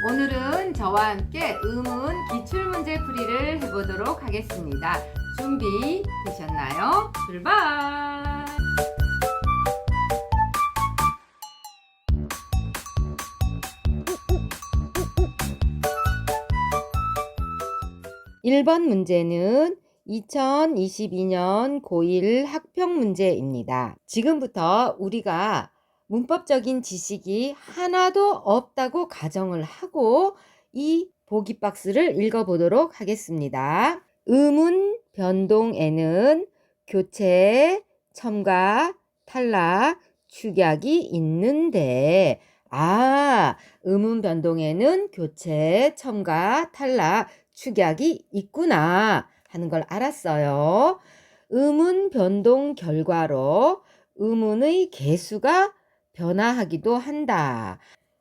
오늘은 저와 함께 의문 기출문제 풀이를 해보도록 하겠습니다. 준비 되셨나요? 출발! 1번 문제는 2022년 고1 학평 문제입니다. 지금부터 우리가 문법적인 지식이 하나도 없다고 가정을 하고 이 보기 박스를 읽어보도록 하겠습니다. 의문 변동에는 교체, 첨가, 탈락, 축약이 있는데 의문 변동에는 교체, 첨가, 탈락, 축약이 있구나 하는 걸 알았어요. 의문 변동 결과로 의문의 개수가 변화하기도 한다.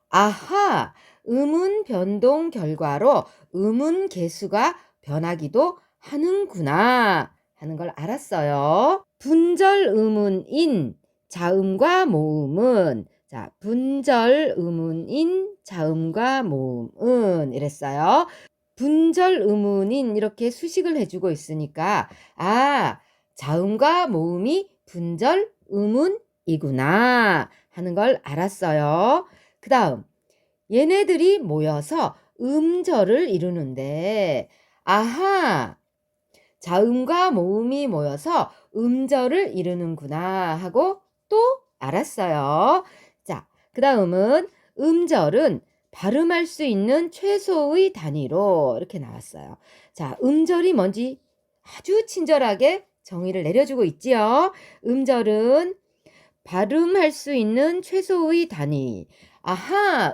아하, 의문 변동 결과로 의문 개수가 변하기도 하는구나 하는 걸 알았어요. 분절 의문인 자음과 모음은 분절 의문인 자음과 모음은 이랬어요. 분절 의문인 이렇게 수식을 해주고 있으니까 자음과 모음이 분절 의문이구나 하는 걸 알았어요. 그 다음 얘네들이 모여서 음절을 이루는데 자음과 모음이 모여서 음절을 이루는구나 하고 또 알았어요. 자, 그 다음은 음절은 발음할 수 있는 최소의 단위로 이렇게 나왔어요. 자, 음절이 뭔지 아주 친절하게 정의를 내려주고 있지요. 음절은 발음할 수 있는 최소의 단위.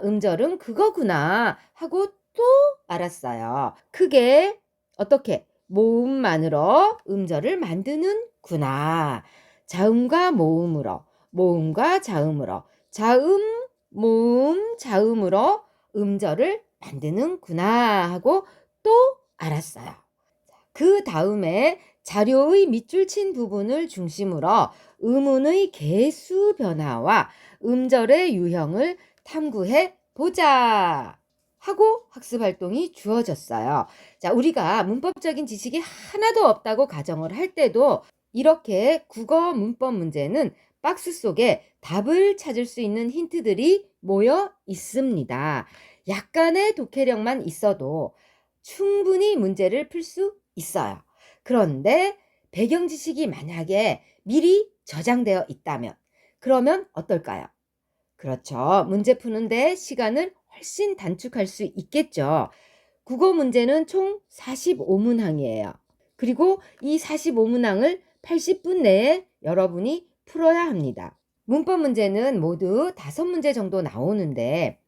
음절은 그거구나 하고 또 알았어요. 크게 어떻게 모음만으로 음절을 만드는구나. 자음과 모음으로, 모음과 자음으로, 자음, 모음, 자음으로 음절을 만드는구나 하고 또 알았어요. 그 다음에 자료의 밑줄 친 부분을 중심으로 의문의 개수 변화와 음절의 유형을 탐구해 보자 하고 학습 활동이 주어졌어요. 자, 우리가 문법적인 지식이 하나도 없다고 가정을 할 때도 이렇게 국어 문법 문제는 박스 속에 답을 찾을 수 있는 힌트들이 모여 있습니다. 약간의 독해력만 있어도 충분히 문제를 풀 수 있어요. 그런데 배경 지식이 만약에 미리 저장되어 있다면 그러면 어떨까요? 그렇죠. 문제 푸는데 시간을 훨씬 단축할 수 있겠죠. 국어 문제는 총 45문항이에요. 그리고 이 45문항을 80분 내에 여러분이 풀어야 합니다. 문법 문제는 모두 5문제 정도 나오는데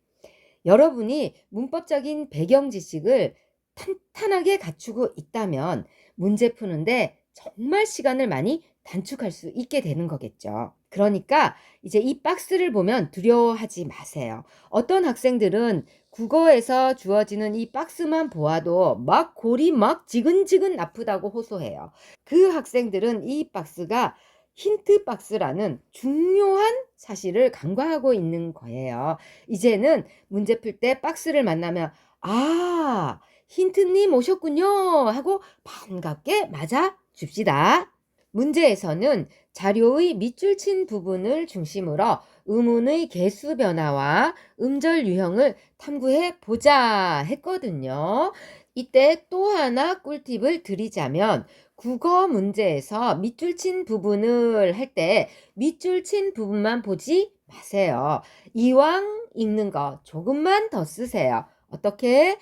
여러분이 문법적인 배경 지식을 탄탄하게 갖추고 있다면 문제 푸는데 정말 시간을 많이 단축할 수 있게 되는 거겠죠. 그러니까 이제 이 박스를 보면 두려워하지 마세요. 어떤 학생들은 국어에서 주어지는 이 박스만 보아도 막 골이 막 지근지근 아프다고 호소해요. 그 학생들은 이 박스가 힌트 박스라는 중요한 사실을 간과하고 있는 거예요. 이제는 문제 풀 때 박스를 만나면 힌트님 오셨군요 하고 반갑게 맞아 줍시다. 문제에서는 자료의 밑줄 친 부분을 중심으로 의문의 개수 변화와 음절 유형을 탐구해 보자 했거든요. 이때 또 하나 꿀팁을 드리자면 국어 문제에서 밑줄 친 부분을 할 때 밑줄 친 부분만 보지 마세요. 이왕 읽는 거 조금만 더 쓰세요. 어떻게?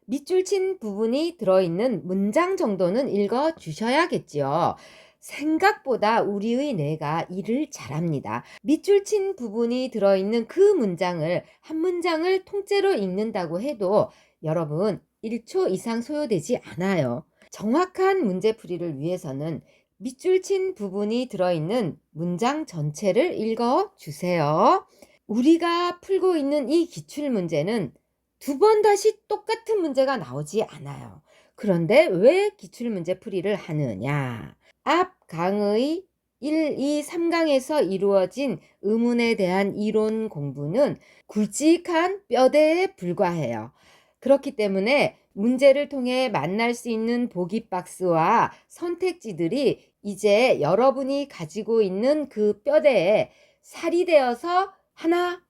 밑줄 친 부분이 들어있는 문장 정도는 읽어 주셔야겠지요. 생각보다 우리의 뇌가 일을 잘합니다. 밑줄 친 부분이 들어있는 그 문장을 한 문장을 통째로 읽는다고 해도 여러분 1초 이상 소요되지 않아요. 정확한 문제풀이를 위해서는 밑줄 친 부분이 들어있는 문장 전체를 읽어 주세요. 우리가 풀고 있는 이 기출문제는 2번 다시 똑같은 문제가 나오지 않아요. 그런데 왜 기출문제 풀이를 하느냐? 앞 강의 1, 2, 3강에서 이루어진 의문에 대한 이론 공부는 굵직한 뼈대에 불과해요. 그렇기 때문에 문제를 통해 만날 수 있는 보기 박스와 선택지들이 이제 여러분이 가지고 있는 그 뼈대에 살이 되어서 하나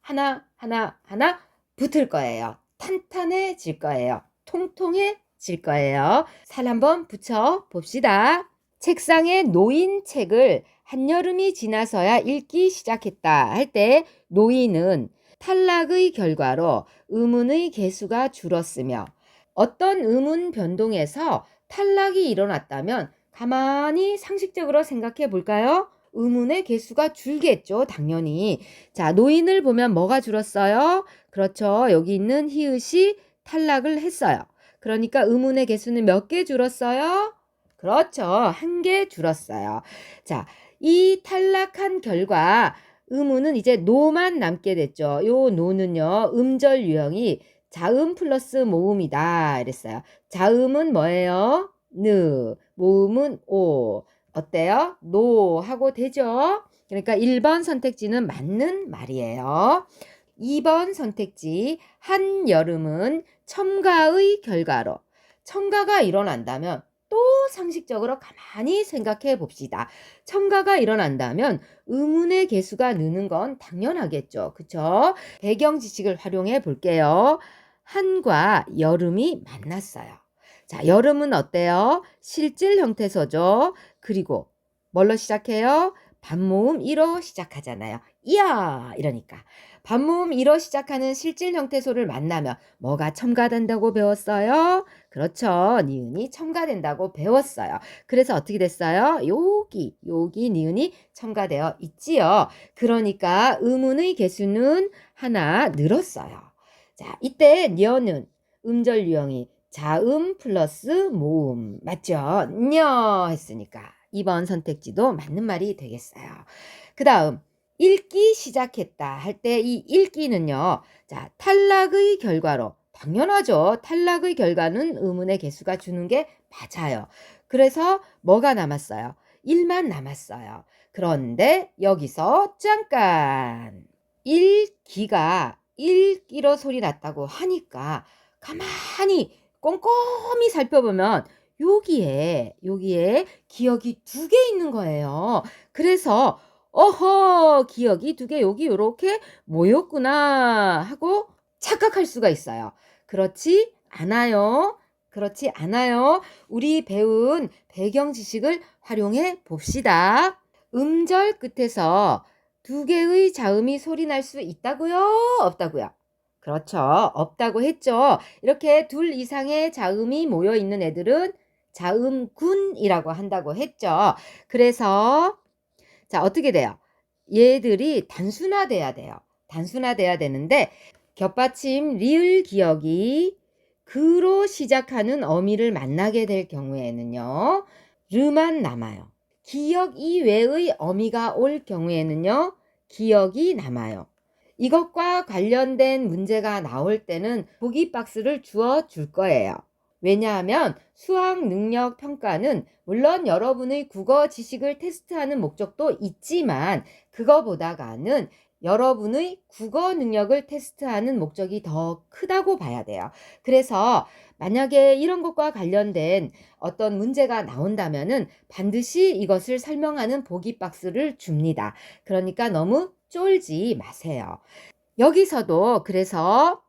붙을 거예요. 탄탄해질 거예요. 통통해질 거예요. 살 한번 붙여 봅시다. 책상에 놓인 책을 한여름이 지나서야 읽기 시작했다 할 때 놓이는 탈락의 결과로 의문의 개수가 줄었으며 어떤 의문 변동에서 탈락이 일어났다면 가만히 상식적으로 생각해 볼까요? 의문의 개수가 줄겠죠, 당연히. 자, 노인을 보면 뭐가 줄었어요? 그렇죠. 여기 있는 히읗이 탈락을 했어요. 그러니까 의문의 개수는 몇 개 줄었어요? 그렇죠. 한 개 줄었어요. 자, 이 탈락한 결과 의문은 이제 노만 남게 됐죠. 요 노는요, 음절 유형이 자음 플러스 모음이다 이랬어요. 자음은 뭐예요? 느, 모음은 오. 어때요? 노 하고 되죠? 그러니까 1번 선택지는 맞는 말이에요. 2번 선택지 한여름은 첨가의 결과로 첨가가 일어난다면 또 상식적으로 가만히 생각해 봅시다. 첨가가 일어난다면 의문의 개수가 느는 건 당연하겠죠. 그쵸? 배경 지식을 활용해 볼게요. 한과 여름이 만났어요. 자, 여름은 어때요? 실질 형태소죠. 그리고 뭘로 시작해요? 반모음 1어 시작하잖아요. 이야! 이러니까. 반모음 1어 시작하는 실질 형태소를 만나면 뭐가 첨가된다고 배웠어요? 그렇죠. 니은이 첨가된다고 배웠어요. 그래서 어떻게 됐어요? 여기 니은이 첨가되어 있지요. 그러니까 의문의 개수는 하나 늘었어요. 자, 이때 녀는 음절 유형이 자음 플러스 모음 맞죠? 녀 했으니까 2번 선택지도 맞는 말이 되겠어요. 그 다음 읽기 시작했다 할 때 이 읽기는요. 자, 탈락의 결과로 당연하죠. 탈락의 결과는 의문의 개수가 주는 게 맞아요. 그래서 뭐가 남았어요? 1만 남았어요. 그런데 여기서 잠깐 읽기가 읽기로 소리 났다고 하니까 가만히 꼼꼼히 살펴보면 여기에 기억이 2개 있는 거예요. 그래서 어허 기억이 2개 여기 이렇게 모였구나 하고 착각할 수가 있어요. 그렇지 않아요. 그렇지 않아요. 우리 배운 배경 지식을 활용해 봅시다. 음절 끝에서 2개의 자음이 소리 날 수 있다고요? 없다고요? 그렇죠. 없다고 했죠. 이렇게 2 이상의 자음이 모여 있는 애들은 자음군이라고 한다고 했죠. 그래서 자, 어떻게 돼요? 얘들이 단순화돼야 돼요. 단순화돼야 되는데 겹받침 리을 기억이 그로 시작하는 어미를 만나게 될 경우에는요. 르만 남아요. 기억 이외의 어미가 올 경우에는요. 기억이 남아요. 이것과 관련된 문제가 나올 때는 보기 박스를 주어 줄 거예요. 왜냐하면 수학 능력 평가는 물론 여러분의 국어 지식을 테스트하는 목적도 있지만 그거보다가는 여러분의 국어 능력을 테스트하는 목적이 더 크다고 봐야 돼요. 그래서 만약에 이런 것과 관련된 어떤 문제가 나온다면은 반드시 이것을 설명하는 보기 박스를 줍니다. 그러니까 너무 쫄지 마세요. 여기서도 그래서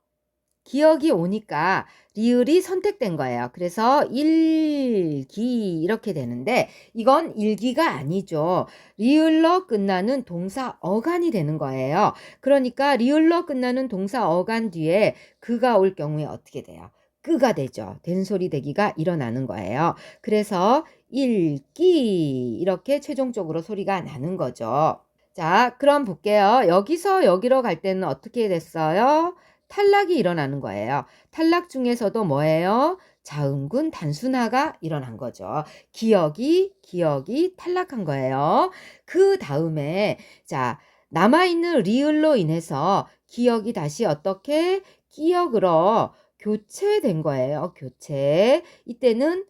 기억이 오니까 리을이 선택된 거예요. 그래서 일기 이렇게 되는데 이건 일기가 아니죠. 리을로 끝나는 동사 어간이 되는 거예요. 그러니까 리을로 끝나는 동사 어간 뒤에 그가 올 경우에 어떻게 돼요? 끄가 되죠. 된소리 대기가 일어나는 거예요. 그래서 일기 이렇게 최종적으로 소리가 나는 거죠. 자, 그럼 볼게요. 여기서 여기로 갈 때는 어떻게 됐어요? 탈락이 일어나는 거예요. 탈락 중에서도 뭐예요? 자음군 단순화가 일어난 거죠. 기억이 탈락한 거예요. 그 다음에 자 남아있는 리을로 인해서 기억이 다시 어떻게 기억으로 교체된 거예요. 교체. 이때는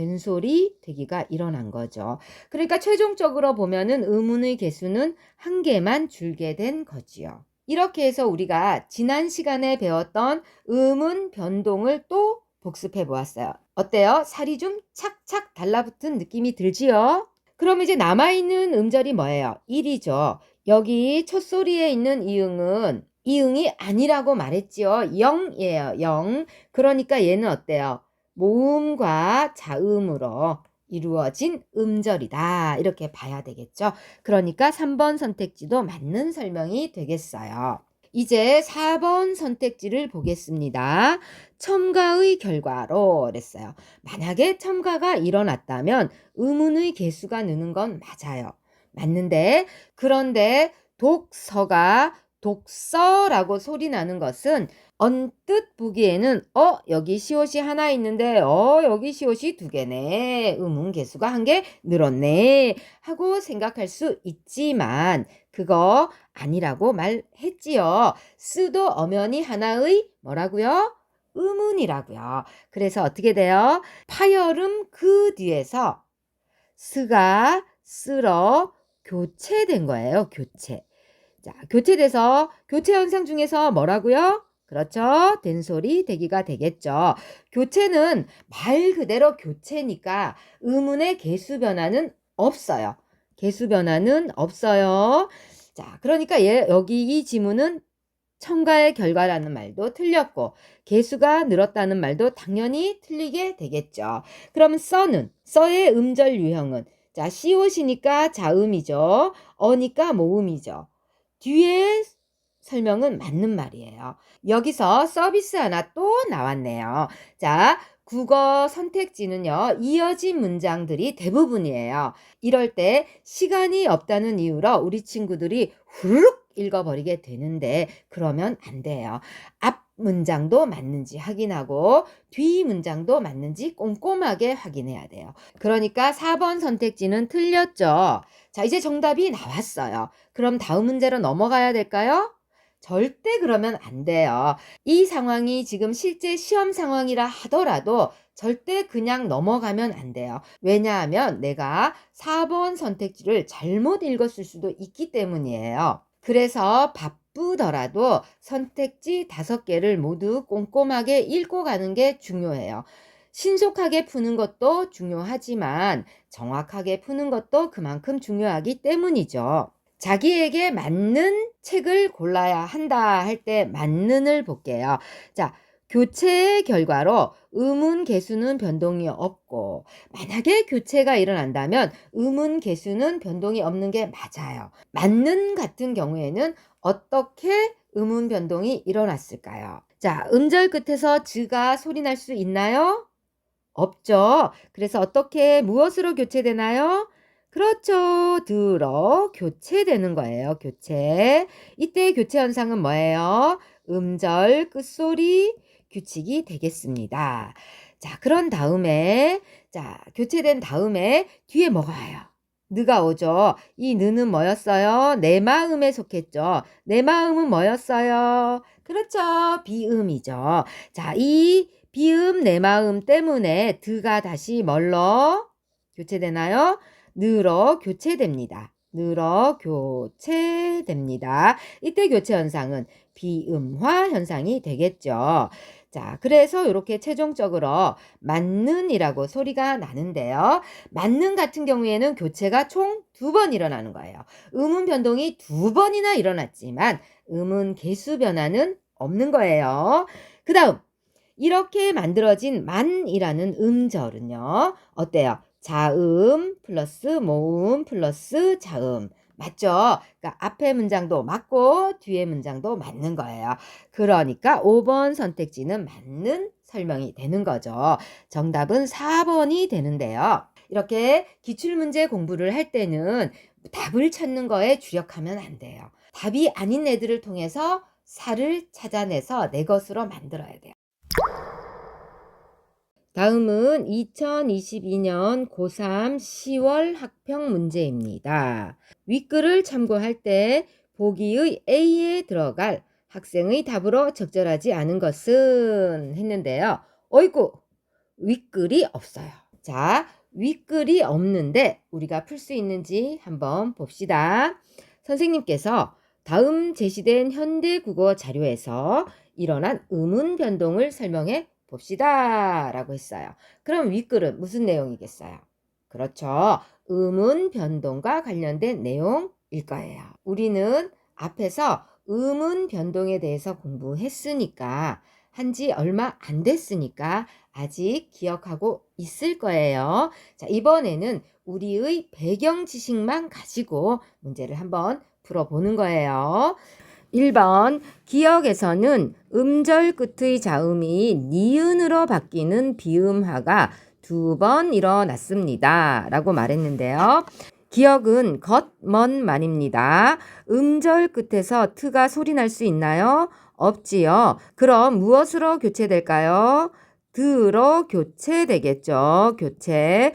된소리 되기가 일어난 거죠. 그러니까 최종적으로 보면은 의문의 개수는 한 개만 줄게 된 거지요. 이렇게 해서 우리가 지난 시간에 배웠던 음운 변동을 또 복습해 보았어요. 어때요? 살이 좀 착착 달라붙은 느낌이 들지요? 그럼 이제 남아있는 음절이 뭐예요? 1이죠. 여기 첫 소리에 있는 이응은 이응이 아니라고 말했지요. 0이에요. 0. 그러니까 얘는 어때요? 모음과 자음으로 이루어진 음절이다. 이렇게 봐야 되겠죠. 그러니까 3번 선택지도 맞는 설명이 되겠어요. 이제 4번 선택지를 보겠습니다. 첨가의 결과로 그랬어요. 만약에 첨가가 일어났다면 의문의 개수가 느는 건 맞아요. 맞는데 그런데 독서가 독서라고 소리 나는 것은 언뜻 보기에는 여기 시옷이 하나 있는데 여기 시옷이 두 개네. 의문 개수가 한 개 늘었네 하고 생각할 수 있지만 그거 아니라고 말했지요. 쓰도 엄연히 하나의 뭐라고요? 의문이라고요. 그래서 어떻게 돼요? 파열음 그 뒤에서 쓰가 쓰러 교체된 거예요. 교체. 자, 교체돼서 교체 현상 중에서 뭐라고요? 그렇죠. 된소리 대기가 되겠죠. 교체는 말 그대로 교체니까 의문의 개수 변화는 없어요. 개수 변화는 없어요. 자, 그러니까 여기 이 지문은 첨가의 결과라는 말도 틀렸고 개수가 늘었다는 말도 당연히 틀리게 되겠죠. 그럼 써의 음절 유형은 자, 시옷이니까 자음이죠. 어니까 모음이죠. 뒤에 설명은 맞는 말이에요. 여기서 서비스 하나 또 나왔네요. 자, 국어 선택지는요, 이어진 문장들이 대부분이에요. 이럴 때 시간이 없다는 이유로 우리 친구들이 후루룩 읽어버리게 되는데 그러면 안 돼요. 앞 문장도 맞는지 확인하고 뒤 문장도 맞는지 꼼꼼하게 확인해야 돼요. 그러니까 4번 선택지는 틀렸죠. 자, 이제 정답이 나왔어요. 그럼 다음 문제로 넘어가야 될까요? 절대 그러면 안 돼요. 이 상황이 지금 실제 시험 상황이라 하더라도 절대 그냥 넘어가면 안 돼요. 왜냐하면 내가 4번 선택지를 잘못 읽었을 수도 있기 때문이에요. 그래서 바쁘더라도 선택지 5개를 모두 꼼꼼하게 읽고 가는 게 중요해요. 신속하게 푸는 것도 중요하지만 정확하게 푸는 것도 그만큼 중요하기 때문이죠. 자기에게 맞는 책을 골라야 한다 할 때 맞는을 볼게요. 자, 교체의 결과로 의문 개수는 변동이 없고 만약에 교체가 일어난다면 의문 개수는 변동이 없는 게 맞아요. 맞는 같은 경우에는 어떻게 의문 변동이 일어났을까요? 자, 음절 끝에서 즈가 소리 날 수 있나요? 없죠. 그래서 어떻게 무엇으로 교체되나요? 그렇죠. 들어 교체되는 거예요. 교체. 이때 교체 현상은 뭐예요? 음절 끝소리 규칙이 되겠습니다. 자, 그런 다음에 자, 교체된 다음에 뒤에 뭐가 와요? 느가 오죠. 이 느는 뭐였어요? 내 마음에 속했죠. 내 마음은 뭐였어요? 그렇죠. 비음이죠. 자, 이 비음 내 마음 때문에 드가 다시 뭘로 교체되나요? 느로 교체됩니다. 느로 교체됩니다. 이때 교체 현상은 비음화 현상이 되겠죠. 자, 그래서 이렇게 최종적으로 맞는이라고 소리가 나는데요. 맞는 같은 경우에는 교체가 총 2번 일어나는 거예요. 음운 변동이 2번이나 일어났지만 음운 개수 변화는 없는 거예요. 그 다음 이렇게 만들어진 만이라는 음절은요. 어때요? 자음 플러스 모음 플러스 자음. 맞죠? 그러니까 앞에 문장도 맞고 뒤에 문장도 맞는 거예요. 그러니까 5번 선택지는 맞는 설명이 되는 거죠. 정답은 4번이 되는데요. 이렇게 기출문제 공부를 할 때는 답을 찾는 거에 주력하면 안 돼요. 답이 아닌 애들을 통해서 살을 찾아내서 내 것으로 만들어야 돼요. 다음은 2022년 고3 10월 학평 문제입니다. 윗글을 참고할 때 보기의 A에 들어갈 학생의 답으로 적절하지 않은 것은 했는데요. 어이구, 윗글이 없어요. 자, 윗글이 없는데 우리가 풀 수 있는지 한번 봅시다. 선생님께서 다음 제시된 현대국어 자료에서 일어난 음운 변동을 설명해 봅시다 라고 했어요. 그럼 윗글은 무슨 내용이겠어요? 그렇죠. 음운 변동과 관련된 내용일 거예요. 우리는 앞에서 음운 변동에 대해서 공부했으니까 한지 얼마 안 됐으니까 아직 기억하고 있을 거예요. 자, 이번에는 우리의 배경 지식만 가지고 문제를 한번 풀어보는 거예요. 1번 기역에서는 음절 끝의 자음이 니은으로 바뀌는 비음화가 2번 일어났습니다 라고 말했는데요. 기역은 겉, 먼 말입니다. 음절 끝에서 트가 소리 날 수 있나요? 없지요. 그럼 무엇으로 교체될까요? 드로 교체되겠죠. 교체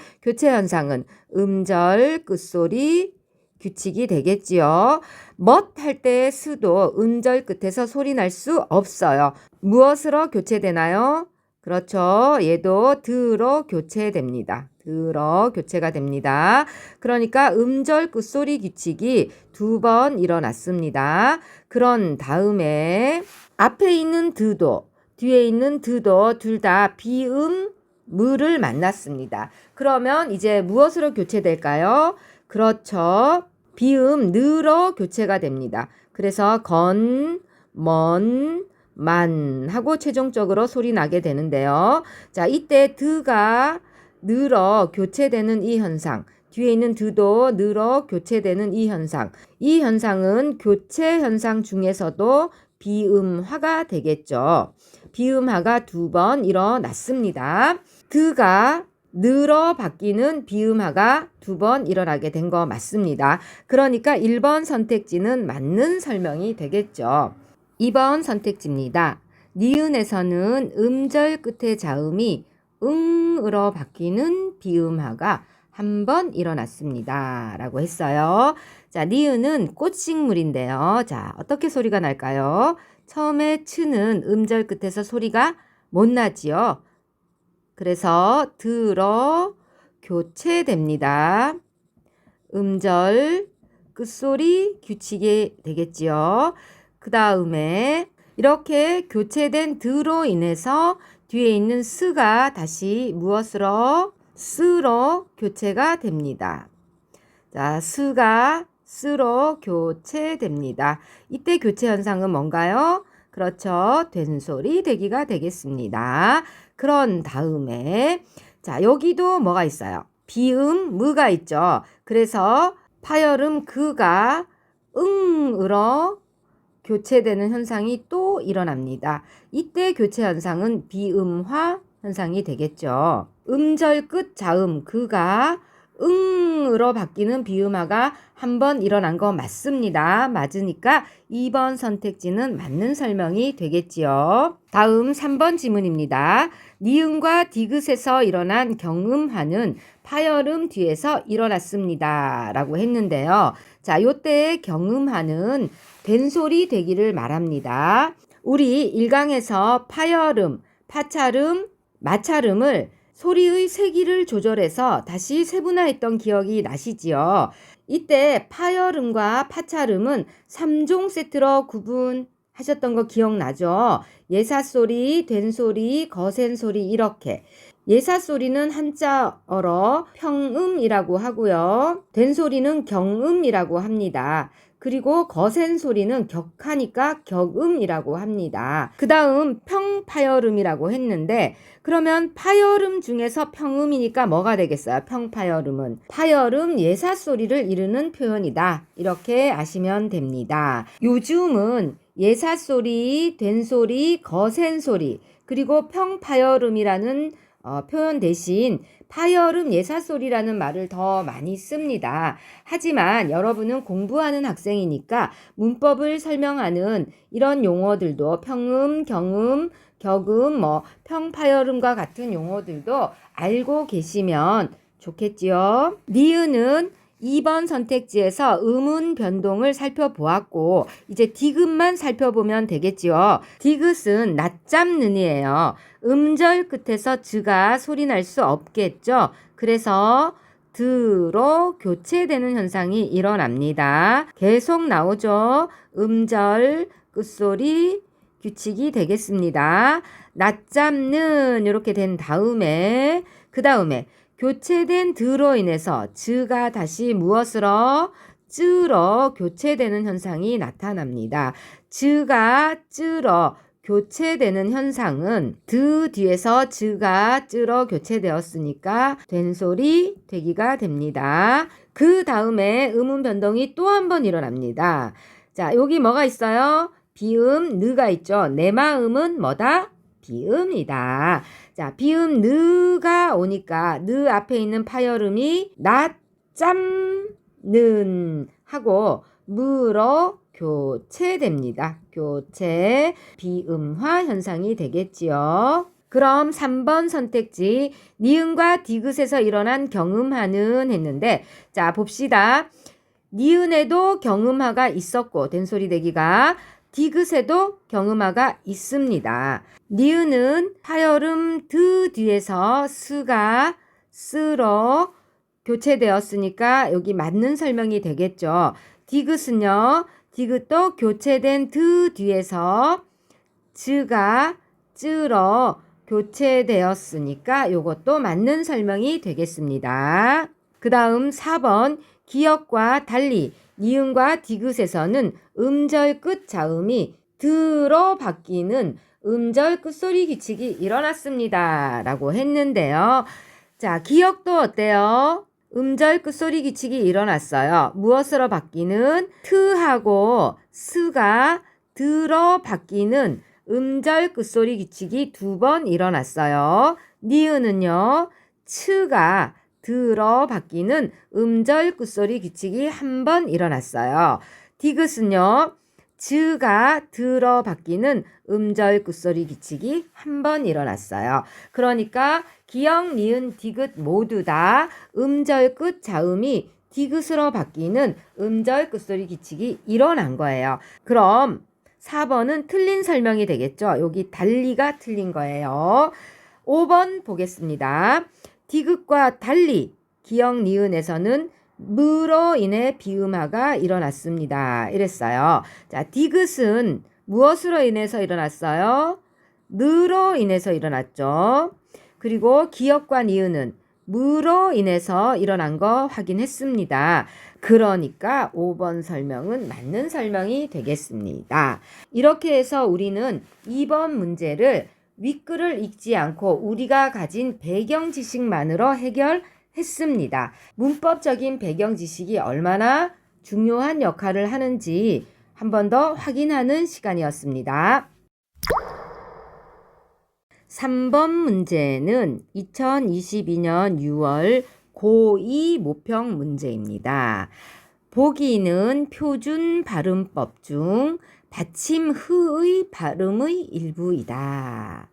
현상은 음절 끝소리 규칙이 되겠지요. 멋 할 때 스도 음절 끝에서 소리 날 수 없어요. 무엇으로 교체되나요? 그렇죠. 얘도 드로 교체됩니다. 드로 교체가 됩니다. 그러니까 음절 끝소리 규칙이 2번 일어났습니다. 그런 다음에 앞에 있는 드도 뒤에 있는 드도 둘 다 비음 무를 만났습니다. 그러면 이제 무엇으로 교체될까요? 그렇죠. 비음 느로 교체가 됩니다. 그래서 건, 먼, 만 하고 최종적으로 소리 나게 되는데요. 자, 이때 드가 느로 교체되는 이 현상, 뒤에 있는 드도 느로 교체되는 이 현상, 이 현상은 교체 현상 중에서도 비음화가 되겠죠. 비음화가 2번 일어났습니다. 드가 느로 바뀌는 비음화가 2번 일어나게 된 거 맞습니다. 그러니까 1번 선택지는 맞는 설명이 되겠죠. 2번 선택지입니다. 니은에서는 음절 끝의 자음이 응으로 바뀌는 비음화가 한 번 일어났습니다 라고 했어요. 자, 니은은 꽃식물인데요. 자, 어떻게 소리가 날까요? 처음에 츠는 음절 끝에서 소리가 못 나지요. 그래서 들어 교체됩니다. 음절 끝소리 규칙이 되겠지요. 그 다음에 이렇게 교체된 드로 인해서 뒤에 있는 스가 다시 무엇으로? 스로 교체가 됩니다. 자, 스가 스로 교체됩니다. 이때 교체 현상은 뭔가요? 그렇죠. 된소리 되기가 되겠습니다. 그런 다음에 자, 여기도 뭐가 있어요? 비음 무가 있죠. 그래서 파열음 그가 응으로 교체되는 현상이 또 일어납니다. 이때 교체 현상은 비음화 현상이 되겠죠. 음절 끝 자음 그가 응으로 바뀌는 비음화가 한 번 일어난 거 맞습니다. 맞으니까 2번 선택지는 맞는 설명이 되겠지요. 다음 3번 지문입니다. 니은과 디귿에서 일어난 경음화는 파열음 뒤에서 일어났습니다 라고 했는데요. 자, 요때의 경음화는 된소리 되기를 말합니다. 우리 1강에서 파열음, 파찰음, 마찰음을 소리의 세기를 조절해서 다시 세분화했던 기억이 나시지요. 이때 파열음과 파찰음은 3종 세트로 구분하셨던 거 기억나죠? 예사소리, 된소리, 거센소리 이렇게. 예사소리는 한자어로 평음이라고 하고요. 된소리는 경음이라고 합니다. 그리고 거센 소리는 격하니까 격음이라고 합니다. 그 다음 평파열음이라고 했는데 그러면 파열음 중에서 평음이니까 뭐가 되겠어요? 평파열음은 파열음 예사소리를 이르는 표현이다. 이렇게 아시면 됩니다. 요즘은 예사소리, 된소리, 거센소리 그리고 평파열음이라는 표현 대신 파열음 예사소리라는 말을 더 많이 씁니다. 하지만 여러분은 공부하는 학생이니까 문법을 설명하는 이런 용어들도 평음, 경음, 격음, 평파열음과 같은 용어들도 알고 계시면 좋겠지요. 니은은 2번 선택지에서 음운 변동을 살펴보았고 이제 디귿만 살펴보면 되겠지요. 디귿은 낮잡는이에요. 음절 끝에서 즈가 소리 날 수 없겠죠. 그래서 드로 교체되는 현상이 일어납니다. 계속 나오죠. 음절 끝소리 규칙이 되겠습니다. 낮잡는 이렇게 된 다음에 그 다음에 교체된 드로 인해서 즈가 다시 무엇으로? 쯔로 교체되는 현상이 나타납니다. 즈가 쯔로 교체되는 현상은 드 뒤에서 즈가 쯔로 교체되었으니까 된소리 되기가 됩니다. 그 다음에 음운 변동이 또 한 번 일어납니다. 자, 여기 뭐가 있어요? 비음 느가 있죠. 내 마음은 뭐다? 비음이다. 자, 비음 느가 오니까 느 앞에 있는 파열음이 낮잡는 하고 무로 교체됩니다. 교체, 비음화 현상이 되겠지요. 그럼 3번 선택지 니은과 디귿에서 일어난 경음하는 했는데 자 봅시다. 니은에도 경음하가 있었고 된소리 대기가 디귿에도 경음하가 있습니다. 니은은 파열음 드 뒤에서 스가 스로 교체되었으니까 여기 맞는 설명이 되겠죠. 디귿은요. 디귿도 교체된 드 뒤에서 즈가 쯔로 교체되었으니까 이것도 맞는 설명이 되겠습니다. 그 다음 4번 기역과 달리 니은과 디귿에서는 음절 끝 자음이 드로 바뀌는 음절 끝소리 규칙이 일어났습니다. 라고 했는데요. 자, 기역도 어때요? 음절 끝소리 규칙이 일어났어요. 무엇으로 바뀌는? 트하고 스가 드로 바뀌는 음절 끝소리 규칙이 2번 일어났어요. 니은은요. 츠가 드로 바뀌는 음절 끝소리 규칙이 1번 일어났어요. 디귿은요. 즈가 드로 바뀌는 음절 끝소리 규칙이 1번 일어났어요. 그러니까 기역, 니은, 디귿 모두 다 음절 끝 자음이 디귿으로 바뀌는 음절 끝소리 규칙이 일어난 거예요. 그럼 4번은 틀린 설명이 되겠죠. 여기 달리가 틀린 거예요. 5번 보겠습니다. 디귿과 달리 기역, 니은에서는 무로 인해 비음화가 일어났습니다. 이랬어요. 자, 디귿은 무엇으로 인해서 일어났어요? 느로 인해서 일어났죠. 그리고 기역과 니은은 무로 인해서 일어난 거 확인했습니다. 그러니까 5번 설명은 맞는 설명이 되겠습니다. 이렇게 해서 우리는 2번 문제를 윗글을 읽지 않고 우리가 가진 배경 지식만으로 해결했습니다. 문법적인 배경 지식이 얼마나 중요한 역할을 하는지 한 번 더 확인하는 시간이었습니다. 3번 문제는 2022년 6월 고2 모평 문제입니다. 보기는 표준 발음법 중 받침 흐의 발음의 일부이다.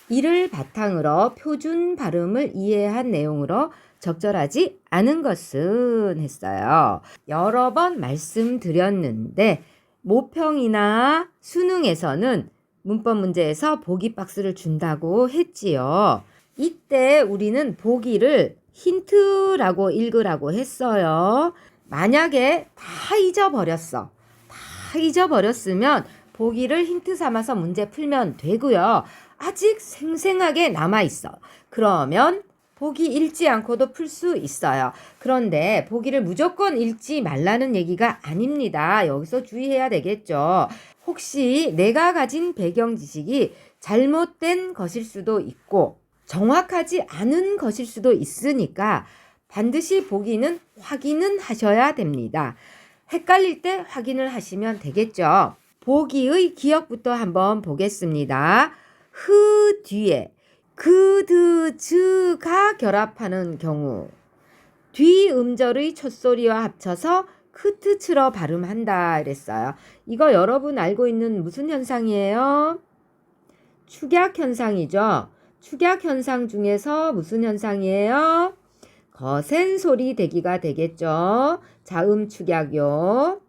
이를 바탕으로 표준 발음을 이해한 내용으로 적절하지 않은 것은 했어요. 여러 번 말씀드렸는데 모평이나 수능에서는 문법 문제에서 보기 박스를 준다고 했지요. 이때 우리는 보기를 힌트라고 읽으라고 했어요. 만약에 다 잊어버렸어. 다 잊어버렸으면 보기를 힌트 삼아서 문제 풀면 되고요. 아직 생생하게 남아있어. 그러면 보기 읽지 않고도 풀 수 있어요. 그런데 보기를 무조건 읽지 말라는 얘기가 아닙니다. 여기서 주의해야 되겠죠. 혹시 내가 가진 배경 지식이 잘못된 것일 수도 있고 정확하지 않은 것일 수도 있으니까 반드시 보기는 확인은 하셔야 됩니다. 헷갈릴 때 확인을 하시면 되겠죠. 보기의 기억부터 한번 보겠습니다. 흐 뒤에 그, 드, 즈가 결합하는 경우 뒤 음절의 첫소리와 합쳐서 크트츠러 발음한다 이랬어요. 이거 여러분 알고 있는 무슨 현상이에요? 축약 현상이죠. 축약 현상 중에서 무슨 현상이에요? 거센 소리 대기가 되겠죠. 자음 축약요.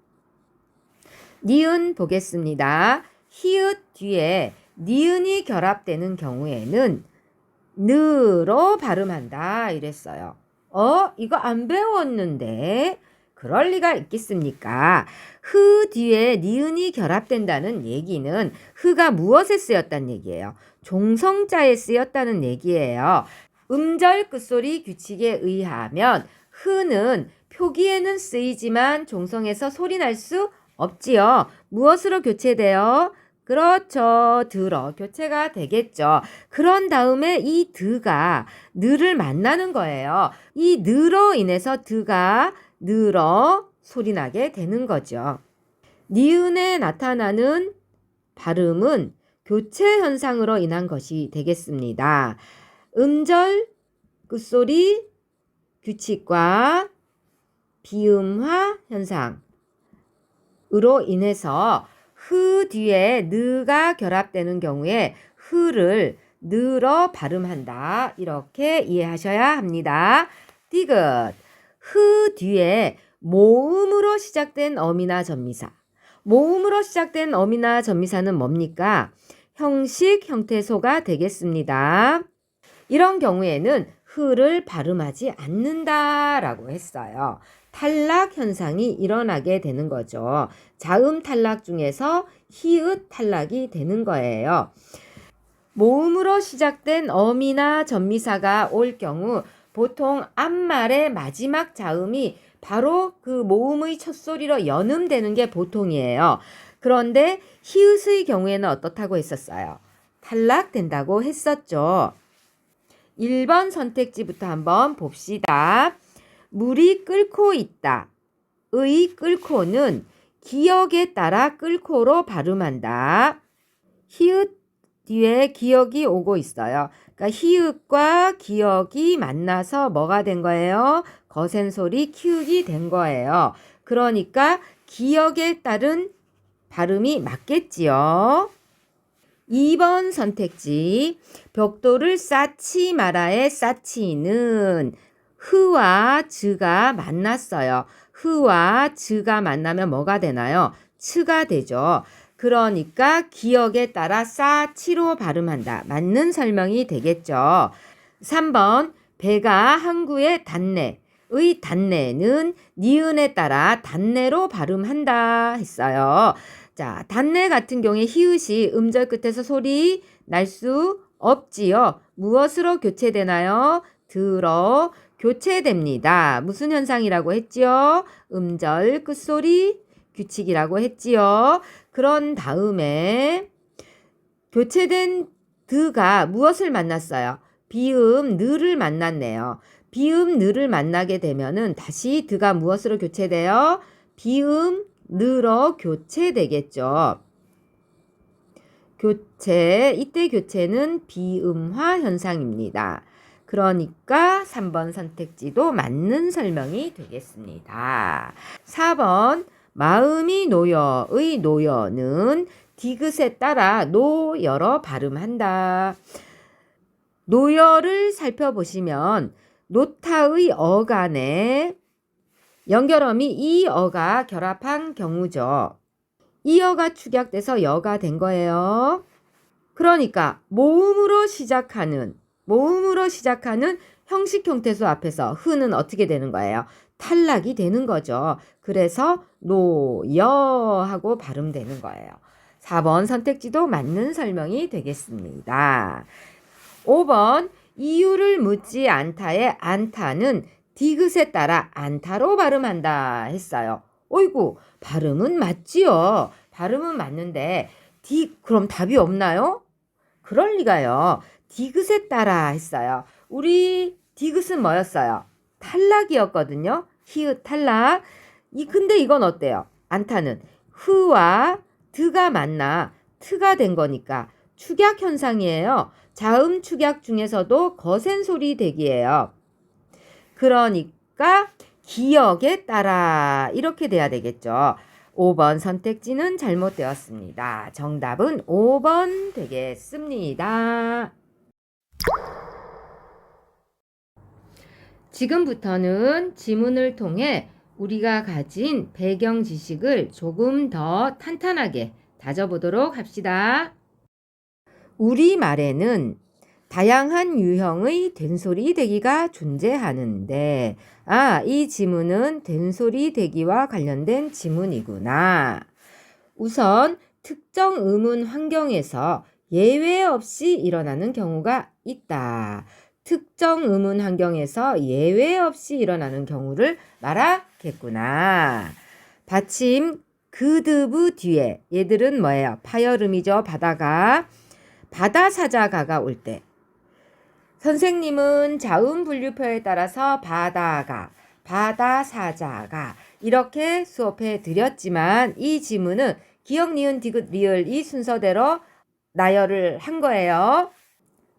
니은 보겠습니다. 히읗 뒤에 니은이 결합되는 경우에는 느로 발음한다 이랬어요. 이거 안 배웠는데 그럴 리가 있겠습니까? 흐 뒤에 니은이 결합된다는 얘기는 흐가 무엇에 쓰였다는 얘기예요? 종성자에 쓰였다는 얘기예요. 음절 끝소리 규칙에 의하면 흐는 표기에는 쓰이지만 종성에서 소리 날 수 없지요. 무엇으로 교체돼요? 그렇죠. 들어 교체가 되겠죠. 그런 다음에 이 드가 느를 만나는 거예요. 이 느로 인해서 드가 늘어 소리나게 되는 거죠. 니은에 나타나는 발음은 교체 현상으로 인한 것이 되겠습니다. 음절 끝소리 규칙과 비음화 현상으로 인해서 흐 뒤에 느가 결합되는 경우에 흐를 늘어 발음한다. 이렇게 이해하셔야 합니다. 디귿. 흐 뒤에 모음으로 시작된 어미나 전미사. 모음으로 시작된 어미나 전미사는 뭡니까? 형식, 형태소가 되겠습니다. 이런 경우에는 흐를 발음하지 않는다라고 했어요. 탈락 현상이 일어나게 되는 거죠. 자음 탈락 중에서 히읗 탈락이 되는 거예요. 모음으로 시작된 어미나 전미사가 올 경우 보통 앞말의 마지막 자음이 바로 그 모음의 첫 소리로 연음되는 게 보통이에요. 그런데 히읗의 경우에는 어떻다고 했었어요? 탈락된다고 했었죠. 1번 선택지부터 한번 봅시다. 물이 끓고 있다. 의 끓고는 기역에 따라 끓고로 발음한다. 히읗 뒤에 기역이 오고 있어요. 그러니까 히읗과 기역이 만나서 뭐가 된 거예요? 거센 소리 키읔이 된 거예요. 그러니까 기역에 따른 발음이 맞겠지요. 2번 선택지. 벽돌을 쌓지 마라의 쌓지는 흐와 즈가 만났어요. 흐와 즈가 만나면 뭐가 되나요? 츠가 되죠. 그러니까 기역에 따라 쌓치로 발음한다. 맞는 설명이 되겠죠. 3번 배가 항구의 단내. 의 단내는 니은에 따라 단내로 발음한다 했어요. 자, 단내 같은 경우에 히읗이 음절 끝에서 소리 날 수 없지요. 무엇으로 교체되나요? 들어 교체됩니다. 무슨 현상이라고 했지요? 음절 끝소리 규칙이라고 했지요. 그런 다음에 교체된 드가 무엇을 만났어요? 비음 느를 만났네요. 비음 느를 만나게 되면은 다시 드가 무엇으로 교체돼요? 비음 느로 교체되겠죠. 교체, 이때 교체는 비음화 현상입니다. 그러니까 3번 선택지도 맞는 설명이 되겠습니다. 4번 마음이 놓여의 놓여는 디귿에 따라 노여로 발음한다. 노여를 살펴보시면 노타의 어간에 연결음이 이 어가 결합한 경우죠. 이 어가 축약돼서 여가 된 거예요. 그러니까 모음으로 시작하는 형식 형태소 앞에서 흐는 어떻게 되는 거예요? 탈락이 되는 거죠. 그래서 노여 하고 발음되는 거예요. 4번 선택지도 맞는 설명이 되겠습니다. 5번 이유를 묻지 않다의 않다는 디귿에 따라 안타로 발음한다 했어요. 어이구, 발음은 맞지요. 발음은 맞는데 그럼 답이 없나요? 그럴 리가요. 디귿에 따라 했어요. 우리 디귿은 뭐였어요? 탈락이었거든요. 히읗 탈락. 근데 이건 어때요? 안타는 흐와 드가 만나 트가 된 거니까 축약 현상이에요. 자음 축약 중에서도 거센 소리 대기예요. 그러니까 기역에 따라 이렇게 돼야 되겠죠. 5번 선택지는 잘못되었습니다. 정답은 5번 되겠습니다. 지금부터는 지문을 통해 우리가 가진 배경 지식을 조금 더 탄탄하게 다져보도록 합시다. 우리말에는 다양한 유형의 된소리 대기가 존재하는데, 이 지문은 된소리 대기와 관련된 지문이구나. 우선 특정 음운 환경에서 예외 없이 일어나는 경우가 있다. 특정 음운 환경에서 예외 없이 일어나는 경우를 말하겠구나. 받침 그드브 뒤에 얘들은 뭐예요? 파열음이죠. 바다가. 바다사자가가 올 때 선생님은 자음 분류표에 따라서 바다가, 바다사자가 이렇게 수업해 드렸지만 이 지문은 기역, 니은, 디귿, 리을 이 순서대로 나열을 한 거예요.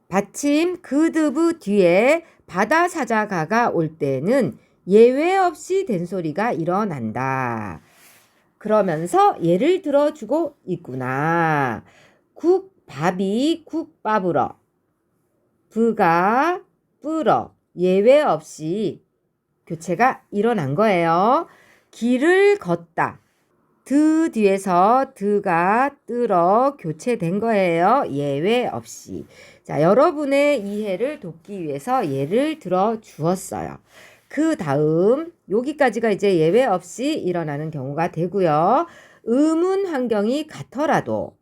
받침 그드브 뒤에 바다사자가가 올 때는 예외 없이 된소리가 일어난다. 그러면서 예를 들어주고 있구나. 국밥이 국밥으로, 부가 뿌러 예외 없이 교체가 일어난 거예요. 길을 걷다. 드 뒤에서 드가 뜨러 교체된 거예요. 예외 없이. 자, 여러분의 이해를 돕기 위해서 예를 들어 주었어요. 그 다음 여기까지가 이제 예외 없이 일어나는 경우가 되고요. 음운 환경이 같더라도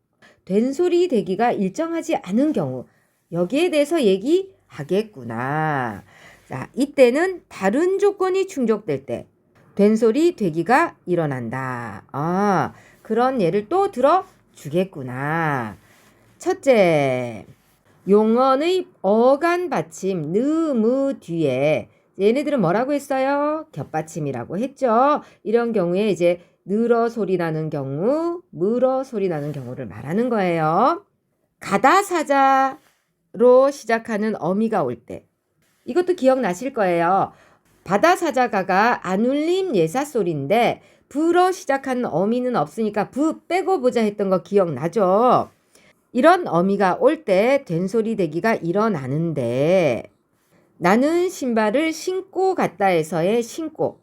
된소리 대기가 일정하지 않은 경우 여기에 대해서 얘기하겠구나. 자, 이때는 다른 조건이 충족될 때 된소리 되기가 일어난다. 그런 예를 또 들어주겠구나. 첫째, 용언의 어간 받침 느, 무 뒤에 얘네들은 뭐라고 했어요? 겹받침이라고 했죠. 이런 경우에 이제 늘어 소리 나는 경우, 물어 소리 나는 경우를 말하는 거예요. 가다사자로 시작하는 어미가 올 때 이것도 기억나실 거예요. 바다사자가가 안 울림 예사소리인데 부로 시작하는 어미는 없으니까 부 빼고 보자 했던 거 기억나죠? 이런 어미가 올 때 된소리 대기가 일어나는데 나는 신발을 신고 갔다 해서의 신고,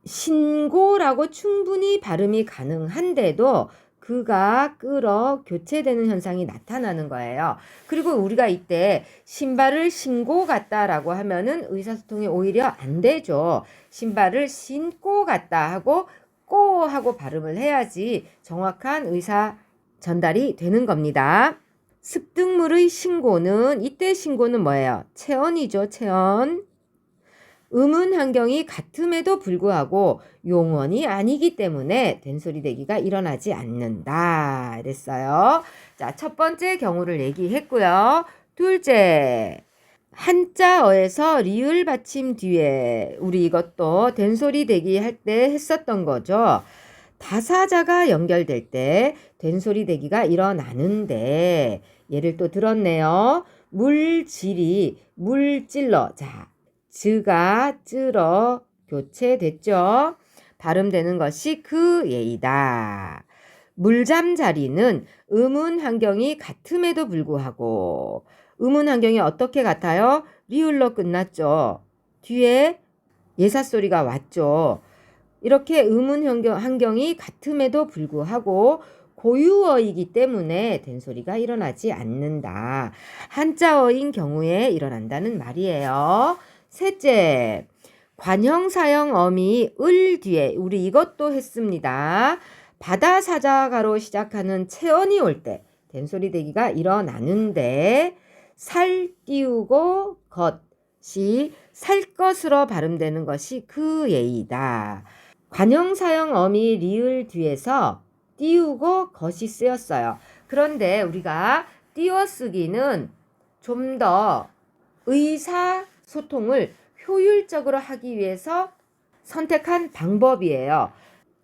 신고라고 충분히 발음이 가능한데도 그가 끌어 교체되는 현상이 나타나는 거예요. 그리고 우리가 이때 신발을 신고 갔다라고 하면은 의사소통이 오히려 안 되죠. 신발을 신고 갔다 하고 꼬 하고 발음을 해야지 정확한 의사 전달이 되는 겁니다. 습득물의 신고는 이때 신고는 뭐예요? 체언이죠. 체언. 음운 환경이 같음에도 불구하고 용언이 아니기 때문에 된소리 대기가 일어나지 않는다. 이랬어요. 자, 첫 번째 경우를 얘기했고요. 둘째, 한자어에서 리을 받침 뒤에 우리 이것도 된소리 대기 할 때 했었던 거죠. 다사자가 연결될 때 된소리 대기가 일어나는데 예를 또 들었네요. 물질이 물질러. 자, 즈가 쯔러 교체됐죠. 발음되는 것이 그 예이다. 물잠자리는 음운 환경이 같음에도 불구하고 음운 환경이 어떻게 같아요? 리을로 끝났죠. 뒤에 예사소리가 왔죠. 이렇게 음운 환경이 같음에도 불구하고 고유어이기 때문에 된소리가 일어나지 않는다. 한자어인 경우에 일어난다는 말이에요. 셋째, 관형사형 어미 을 뒤에 우리 이것도 했습니다. 바다사자가로 시작하는 체언이 올 때 된소리 대기가 일어나는데 살 띄우고 것이 살 것으로 발음되는 것이 그 예이다. 관형사형 어미 리을 뒤에서 띄우고 것이 쓰였어요. 그런데 우리가 띄워쓰기는 좀 더 의사소통을 효율적으로 하기 위해서 선택한 방법이에요.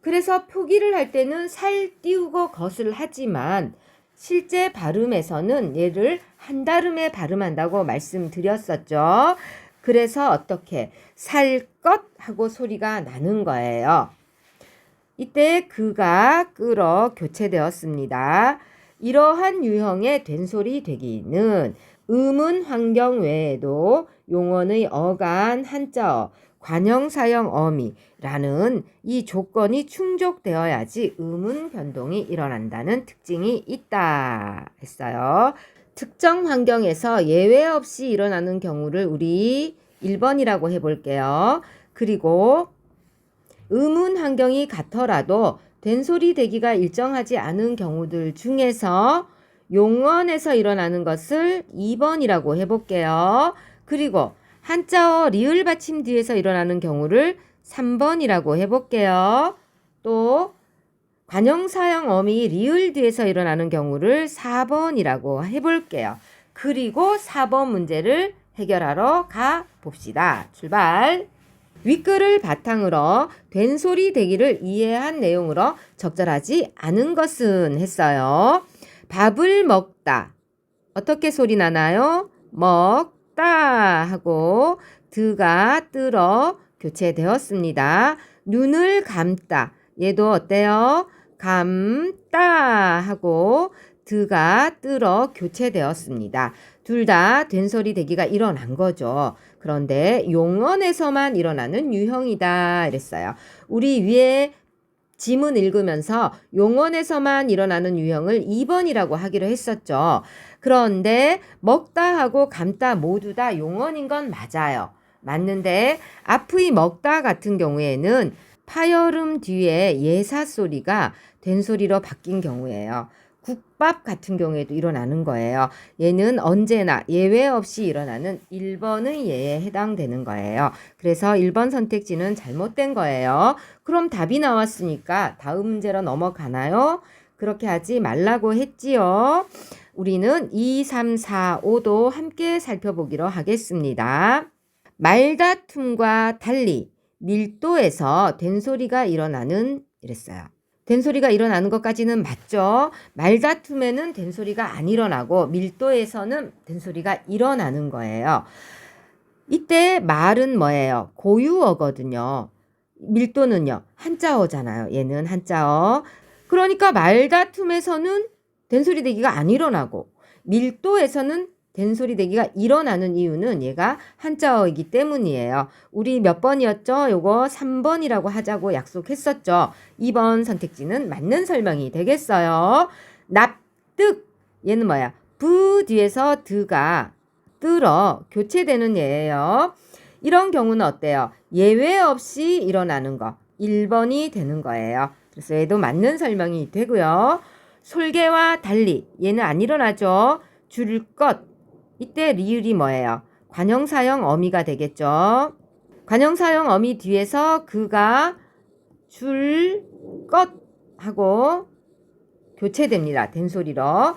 그래서 표기를 할 때는 살 띄우고 것을 하지만 실제 발음에서는 얘를 한달음에 발음한다고 말씀드렸었죠. 그래서 어떻게 살 것 하고 소리가 나는 거예요. 이때 그가 끌어 교체되었습니다. 이러한 유형의 된소리 되기는 음운 환경 외에도 용언의 어간 한자어, 관형사형 어미라는 이 조건이 충족되어야지 음운 변동이 일어난다는 특징이 있다 했어요. 특정 환경에서 예외 없이 일어나는 경우를 우리 1번이라고 해볼게요. 그리고 음운 환경이 같더라도 된소리 대기가 일정하지 않은 경우들 중에서 용언에서 일어나는 것을 2번이라고 해볼게요. 그리고 한자어 리을 받침 뒤에서 일어나는 경우를 3번이라고 해볼게요. 또 관형사형 어미 리을 뒤에서 일어나는 경우를 4번이라고 해볼게요. 그리고 4번 문제를 해결하러 가봅시다. 출발! 윗글을 바탕으로 된소리 대기를 이해한 내용으로 적절하지 않은 것은 했어요. 밥을 먹다. 어떻게 소리 나나요? 먹다 하고 드가 뜨러 교체되었습니다. 눈을 감다. 얘도 어때요? 감다 하고 드가 뜨러 교체되었습니다. 둘 다 된소리 대기가 일어난 거죠. 그런데 용언에서만 일어나는 유형이다 이랬어요. 우리 위에 지문 읽으면서 용언에서만 일어나는 유형을 2번이라고 하기로 했었죠. 그런데 먹다 하고 감다 모두 다 용언인 건 맞아요. 맞는데 앞의 먹다 같은 경우에는 파열음 뒤에 예사 소리가 된소리로 바뀐 경우예요. 국밥 같은 경우에도 일어나는 거예요. 얘는 언제나 예외 없이 일어나는 1번의 예에 해당되는 거예요. 그래서 1번 선택지는 잘못된 거예요. 그럼 답이 나왔으니까 다음 문제로 넘어가나요? 그렇게 하지 말라고 했지요. 우리는 2, 3, 4, 5도 함께 살펴보기로 하겠습니다. 말다툼과 달리 밀도에서 된소리가 일어나는 이랬어요. 된소리가 일어나는 것까지는 맞죠. 말다툼에는 된소리가 안 일어나고 밀도에서는 된소리가 일어나는 거예요. 이때 말은 뭐예요? 고유어거든요. 밀도는요. 한자어잖아요. 얘는 한자어. 그러니까 말다툼에서는 된소리 대기가 안 일어나고 밀도에서는 된소리 대기가 일어나는 이유는 얘가 한자어이기 때문이에요. 우리 몇 번이었죠? 요거 3번이라고 하자고 약속했었죠. 2번 선택지는 맞는 설명이 되겠어요. 납득. 얘는 뭐야? 부 뒤에서 드가 뜨러 교체되는 예예요. 이런 경우는 어때요? 예외 없이 일어나는 거. 1번이 되는 거예요. 그래서 얘도 맞는 설명이 되고요. 솔개와 달리 얘는 안 일어나죠. 줄 것. 이때 리을이 뭐예요? 관형사형 어미가 되겠죠. 관형사형 어미 뒤에서 그가 줄 것 하고 교체됩니다. 된소리로.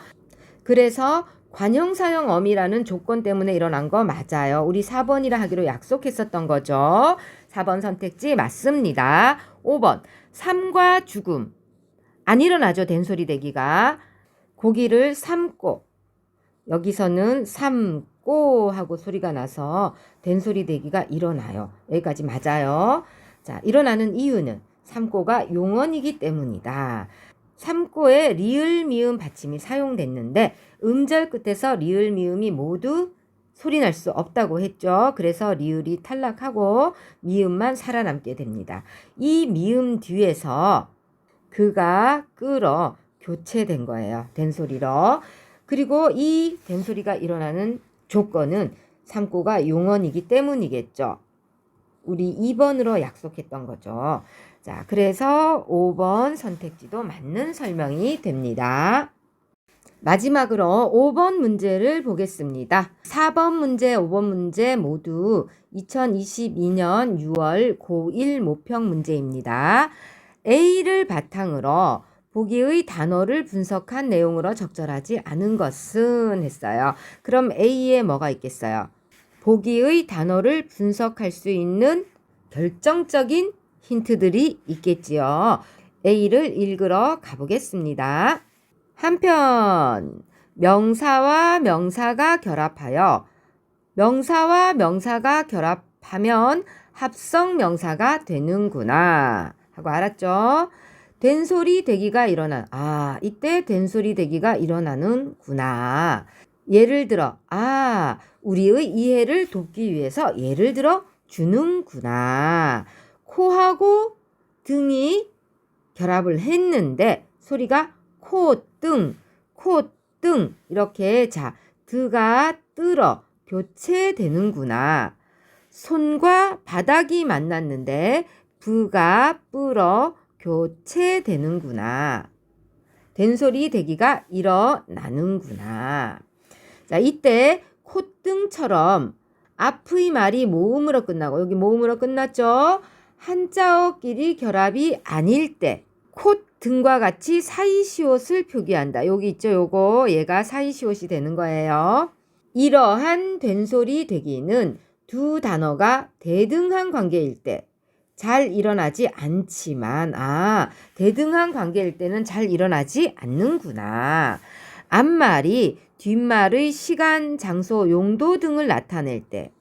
그래서 관형사형 어미라는 조건 때문에 일어난 거 맞아요. 우리 4번이라 하기로 약속했었던 거죠. 4번 선택지 맞습니다. 5번 삶과 죽음. 안 일어나죠. 된소리 대기가. 고기를 삶고 여기서는 삶고 하고 소리가 나서 된소리 대기가 일어나요. 여기까지 맞아요. 자, 일어나는 이유는 삶고가 용언이기 때문이다. 삶고에 리을 미음 받침이 사용됐는데 음절 끝에서 리을 미음이 모두 소리 날 수 없다고 했죠. 그래서 리을이 탈락하고 미음만 살아남게 됩니다. 이 미음 뒤에서 그가 끌어 교체된 거예요. 된소리로. 그리고 이 된소리가 일어나는 조건은 삼고가 용언이기 때문이겠죠. 우리 2번으로 약속했던 거죠. 자, 그래서 5번 선택지도 맞는 설명이 됩니다. 마지막으로 5번 문제를 보겠습니다. 4번 문제, 5번 문제 모두 2022년 6월 고1 모평 문제입니다. A를 바탕으로 보기의 단어를 분석한 내용으로 적절하지 않은 것은 했어요. 그럼 A에 뭐가 있겠어요? 보기의 단어를 분석할 수 있는 결정적인 힌트들이 있겠지요. A를 읽으러 가보겠습니다. 한편 명사와 명사가 결합하여 명사와 명사가 결합하면 합성 명사가 되는구나 하고 알았죠? 된소리 대기가 일어나. 이때 된소리 대기가 일어나는구나. 예를 들어, 우리의 이해를 돕기 위해서 예를 들어 주는구나. 코하고 등이 결합을 했는데 소리가 코등, 코등 이렇게 드가 뜰어 교체되는구나. 손과 바닥이 만났는데 부가 뿔어 교체되는구나. 된소리 되기가 일어나는구나. 자, 이때 콧등처럼 앞의 말이 모음으로 끝나고 여기 모음으로 끝났죠? 한자어끼리 결합이 아닐 때 콧등과 같이 사이시옷을 표기한다. 여기 있죠? 요거 얘가 사이시옷이 되는 거예요. 이러한 된소리 되기는 두 단어가 대등한 관계일 때 잘 일어나지 않지만 대등한 관계일 때는 잘 일어나지 않는구나. 앞말이 뒷말의 시간, 장소, 용도 등을 나타낼 때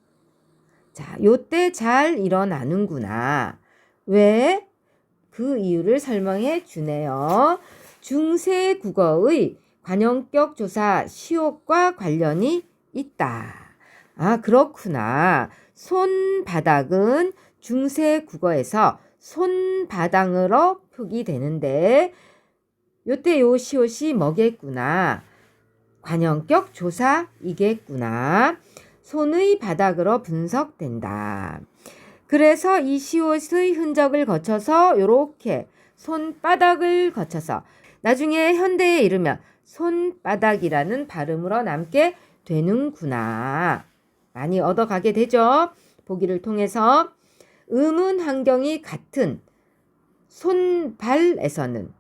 요때 잘 일어나는구나. 왜? 그 이유를 설명해 주네요. 중세 국어의 관용격 조사 시옷과 관련이 있다. 그렇구나. 손바닥은 중세 국어에서 손바닥으로 표기되는데 요때 요 시옷이 뭐겠구나. 관용격 조사이겠구나. 손의 바닥으로 분석된다. 그래서 이 시옷의 흔적을 거쳐서 요렇게 손바닥을 거쳐서 나중에 현대에 이르면 손바닥이라는 발음으로 남게 되는구나. 많이 얻어가게 되죠. 보기를 통해서 음운 환경이 같은 손발에서는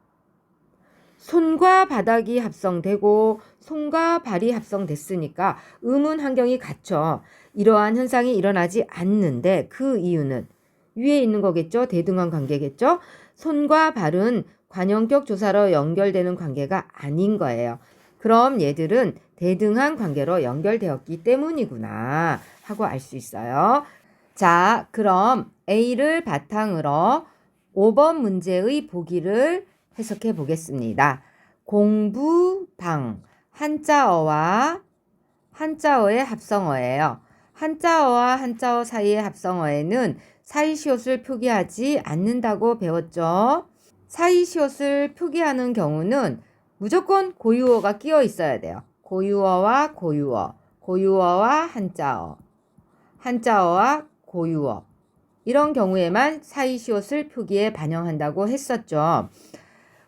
손과 바닥이 합성되고 손과 발이 합성됐으니까 음운 환경이 같죠. 이러한 현상이 일어나지 않는데 그 이유는 위에 있는 거겠죠. 대등한 관계겠죠. 손과 발은 관용격 조사로 연결되는 관계가 아닌 거예요. 그럼 얘들은 대등한 관계로 연결되었기 때문이구나 하고 알 수 있어요. 자, 그럼 A를 바탕으로 5번 문제의 보기를 해석해 보겠습니다. 공부방, 한자어와 한자어의 합성어예요. 한자어와 한자어 사이의 합성어에는 사이시옷을 표기하지 않는다고 배웠죠. 사이시옷을 표기하는 경우는 무조건 고유어가 끼어 있어야 돼요. 고유어와 고유어, 고유어와 한자어, 한자어와 고유어. 이런 경우에만 사이시옷을 표기에 반영한다고 했었죠.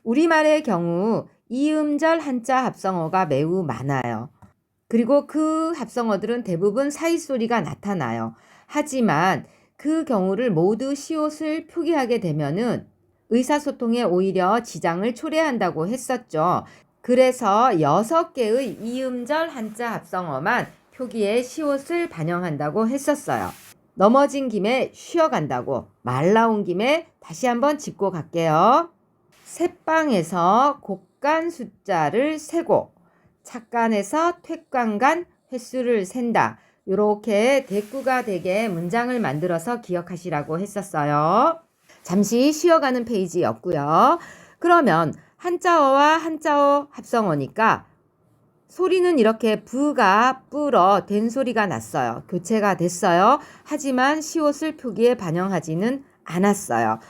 우리말의 경우 이음절 한자 합성어가 매우 많아요. 그리고 그 합성어들은 대부분 사이소리가 나타나요. 하지만 그 경우를 모두 시옷을 표기하게 되면은 의사소통에 오히려 지장을 초래한다고 했었죠. 그래서 6개의 이음절 한자 합성어만 표기에 시옷을 반영한다고 했었어요. 넘어진 김에 쉬어간다고 말 나온 김에 다시 한번 짚고 갈게요. 셋방에서 곡간 숫자를 세고 착간에서 퇴간간 횟수를 센다. 이렇게 대꾸가 되게 문장을 만들어서 기억하시라고 했었어요. 잠시 쉬어가는 페이지였고요. 그러면 한자어와 한자어 합성어니까 소리는 이렇게 부가 뿌러 된 소리가 났어요. 교체가 됐어요. 하지만 시옷을 표기에 반영하지는 않았어요.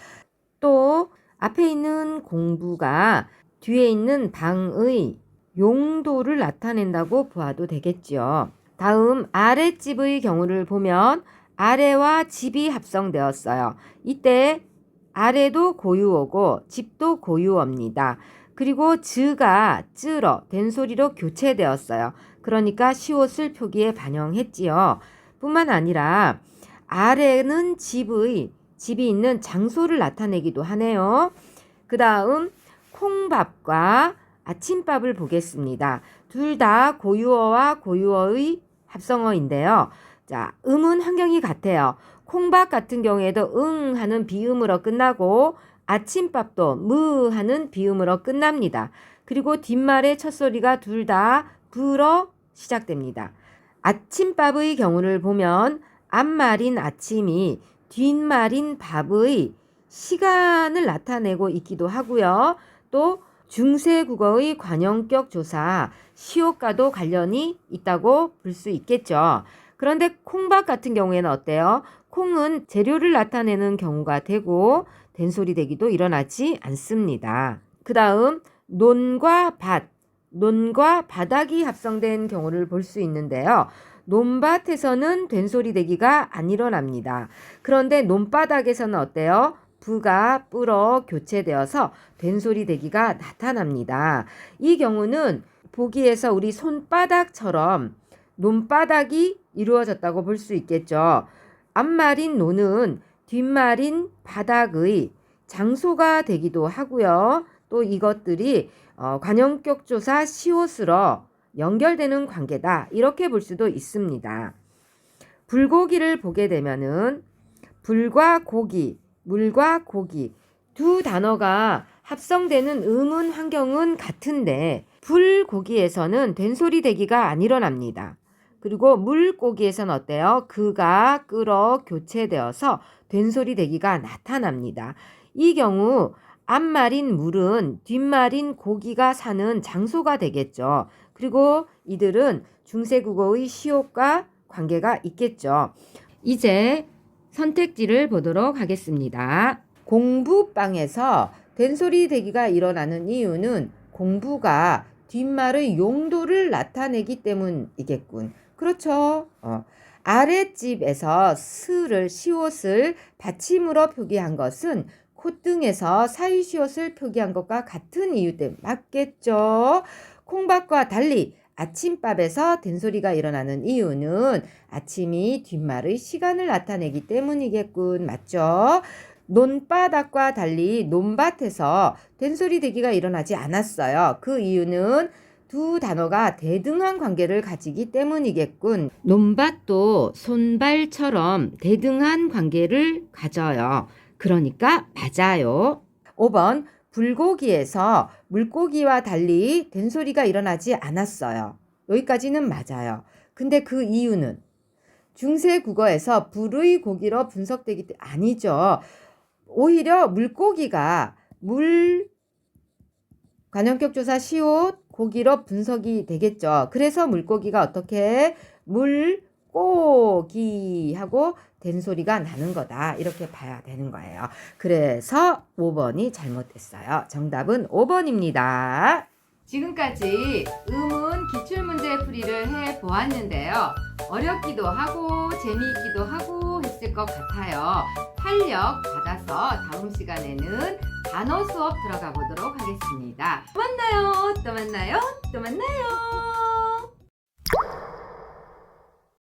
또 앞에 있는 공부가 뒤에 있는 방의 용도를 나타낸다고 보아도 되겠죠. 다음 아랫집의 경우를 보면 아래와 집이 합성되었어요. 이때 아래도 고유어고 집도 고유어입니다. 그리고 즈가 쯔러 된 소리로 교체되었어요. 그러니까 시옷을 표기에 반영했지요. 뿐만 아니라 아래는 집이 있는 장소를 나타내기도 하네요. 그 다음 콩밥과 아침밥을 보겠습니다. 둘 다 고유어와 고유어의 합성어인데요. 자, 음은 환경이 같아요. 콩밥 같은 경우에도 응 하는 비음으로 끝나고 아침밥도 무 하는 비음으로 끝납니다. 그리고 뒷말의 첫소리가 둘 다 부로 시작됩니다. 아침밥의 경우를 보면 앞말인 아침이 뒷말인 밥의 시간을 나타내고 있기도 하고요. 또 중세국어의 관용격 조사, 시옷과도 관련이 있다고 볼 수 있겠죠. 그런데 콩밥 같은 경우에는 어때요? 콩은 재료를 나타내는 경우가 되고 된소리 대기도 일어나지 않습니다. 그 다음 논과 밭, 논과 바닥이 합성된 경우를 볼 수 있는데요. 논밭에서는 된소리 대기가 안 일어납니다. 그런데 논바닥에서는 어때요? 부가 뿔어 교체되어서 된소리 대기가 나타납니다. 이 경우는 보기에서 우리 손바닥처럼 논바닥이 이루어졌다고 볼 수 있겠죠. 앞말인 논은 뒷말인 바닥의 장소가 되기도 하고요. 또 이것들이 관용격 조사 시옷으로 연결되는 관계다. 이렇게 볼 수도 있습니다. 불고기를 보게 되면은 불과 고기, 물과 고기 두 단어가 합성되는 음운 환경은 같은데 불고기에서는 된소리 대기가 안 일어납니다. 그리고 물고기에서는 어때요? 그가 끓어 교체되어서 된소리 대기가 나타납니다. 이 경우 앞말인 물은 뒷말인 고기가 사는 장소가 되겠죠. 그리고 이들은 중세국어의 시옷과 관계가 있겠죠. 이제 선택지를 보도록 하겠습니다. 공부방에서 된소리 대기가 일어나는 이유는 공부가 뒷말의 용도를 나타내기 때문이겠군. 그렇죠. 아랫집에서 스를 시옷을 받침으로 표기한 것은 콧등에서 사이시옷을 표기한 것과 같은 이유 때문에 맞겠죠. 콩밥과 달리 아침밥에서 된소리가 일어나는 이유는 아침이 뒷말의 시간을 나타내기 때문이겠군. 맞죠? 논바닥과 달리 논밭에서 된소리 대기가 일어나지 않았어요. 그 이유는 두 단어가 대등한 관계를 가지기 때문이겠군. 논밭도 손발처럼 대등한 관계를 가져요. 그러니까 맞아요. 5번 불고기에서 물고기와 달리 된소리가 일어나지 않았어요. 여기까지는 맞아요. 근데 그 이유는 중세국어에서 불의 고기로 분석되기 때문에 아니죠. 오히려 물고기가 관용격 조사 시옷 고기로 분석이 되겠죠. 그래서 물고기가 어떻게 물고기 하고 된소리가 나는 거다. 이렇게 봐야 되는 거예요. 그래서 5번이 잘못됐어요. 정답은 5번입니다. 지금까지 음운 기출문제 풀이를 해보았는데요. 어렵기도 하고 재미있기도 하고 했을 것 같아요. 활력 받아서 다음 시간에는 단어 수업 들어가 보도록 하겠습니다. 또 만나요. 또 만나요. 또 만나요.